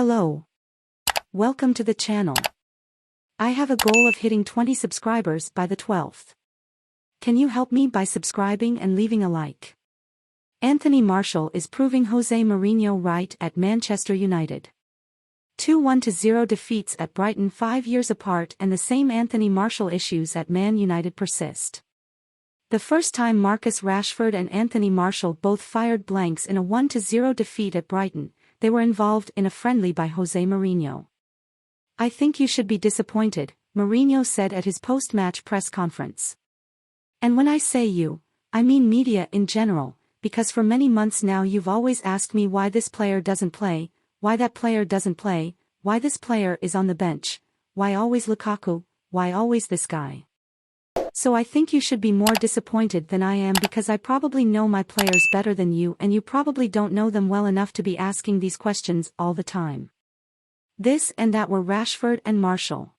Hello. Welcome to the channel. I have a goal of hitting 20 subscribers by the 12th. Can you help me by subscribing and leaving a like? Anthony Martial is proving José Mourinho right at Manchester United. 2-1-0 defeats at Brighton 5 years apart, and the same Anthony Martial issues at Man United persist. The first time Marcus Rashford and Anthony Martial both fired blanks in a 1-0 defeat at Brighton, they were involved in a friendly by José Mourinho. "I think you should be disappointed," Mourinho said at his post-match press conference. "And when I say you, I mean media in general, because for many months now you've always asked me why this player doesn't play, why that player doesn't play, why this player is on the bench, why always Lukaku, why always this guy. So I think you should be more disappointed than I am, because I probably know my players better than you, and you probably don't know them well enough to be asking these questions all the time." This and that were Rashford and Martial.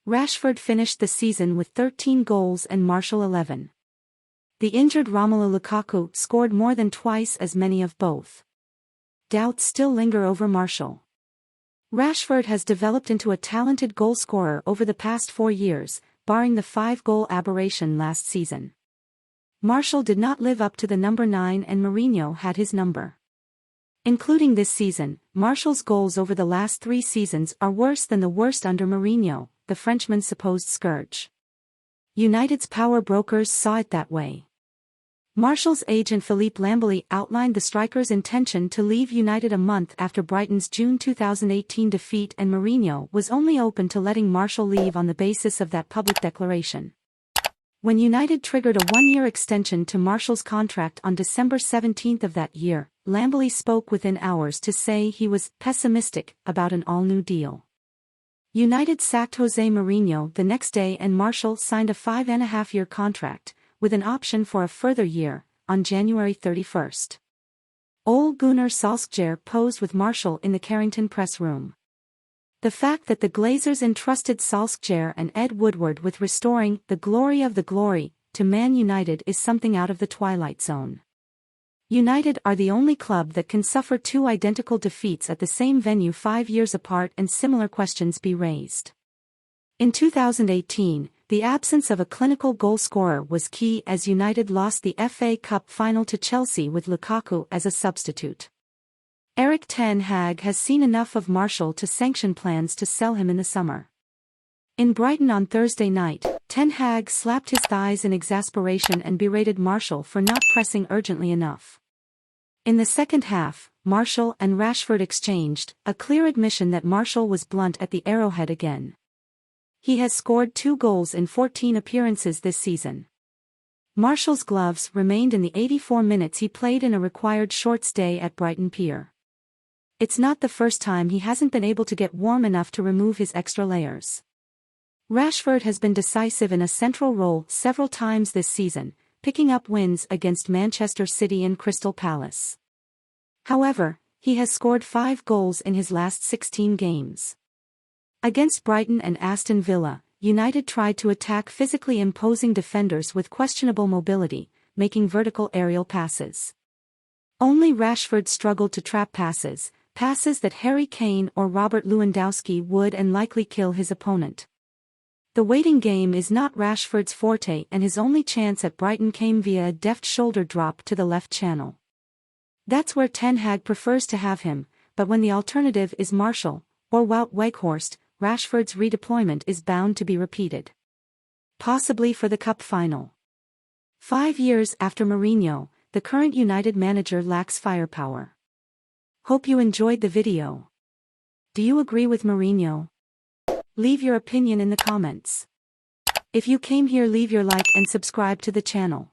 Rashford finished the season with 13 goals and Martial 11. The injured Romelu Lukaku scored more than twice as many of both. Doubts still linger over Martial. Rashford has developed into a talented goalscorer over the past 4 years, barring the 5-goal aberration last season. Martial did not live up to the number 9, and Mourinho had his number. Including this season, Martial's goals over the last 3 seasons are worse than the worst under Mourinho, the Frenchman's supposed scourge. United's power brokers saw it that way. Martial's agent Philippe Lambelie outlined the striker's intention to leave United a month after Brighton's June 2018 defeat, and Mourinho was only open to letting Martial leave on the basis of that public declaration. When United triggered a 1-year extension to Martial's contract on December 17 of that year, Lambelie spoke within hours to say he was pessimistic about an all-new deal. United sacked José Mourinho the next day, and Martial signed a 5.5-year contract, with an option for a further year, on January 31. Ole Gunnar Solskjaer posed with Martial in the Carrington press room. The fact that the Glazers entrusted Solskjaer and Ed Woodward with restoring the glory of the glory to Man United is something out of the Twilight Zone. United are the only club that can suffer 2 identical defeats at the same venue 5 years apart and similar questions be raised. In 2018, the absence of a clinical goal scorer was key, as United lost the FA Cup final to Chelsea with Lukaku as a substitute. Erik ten Hag has seen enough of Martial to sanction plans to sell him in the summer. In Brighton on Thursday night, ten Hag slapped his thighs in exasperation and berated Martial for not pressing urgently enough. In the second half, Martial and Rashford exchanged, a clear admission that Martial was blunt at the arrowhead again. He has scored 2 goals in 14 appearances this season. Martial's gloves remained in the 84 minutes he played in a required short stay at Brighton Pier. It's not the first time he hasn't been able to get warm enough to remove his extra layers. Rashford has been decisive in a central role several times this season, picking up wins against Manchester City and Crystal Palace. However, he has scored 5 goals in his last 16 games. Against Brighton and Aston Villa, United tried to attack physically imposing defenders with questionable mobility, making vertical aerial passes. Only Rashford struggled to trap passes that Harry Kane or Robert Lewandowski would and likely kill his opponent. The waiting game is not Rashford's forte, and his only chance at Brighton came via a deft shoulder drop to the left channel. That's where Ten Hag prefers to have him, but when the alternative is Martial or Wout Weghorst, Rashford's redeployment is bound to be repeated. Possibly for the cup final. 5 years after Mourinho, the current United manager lacks firepower. Hope you enjoyed the video. Do you agree with Mourinho? Leave your opinion in the comments. If you came here, leave your like and subscribe to the channel.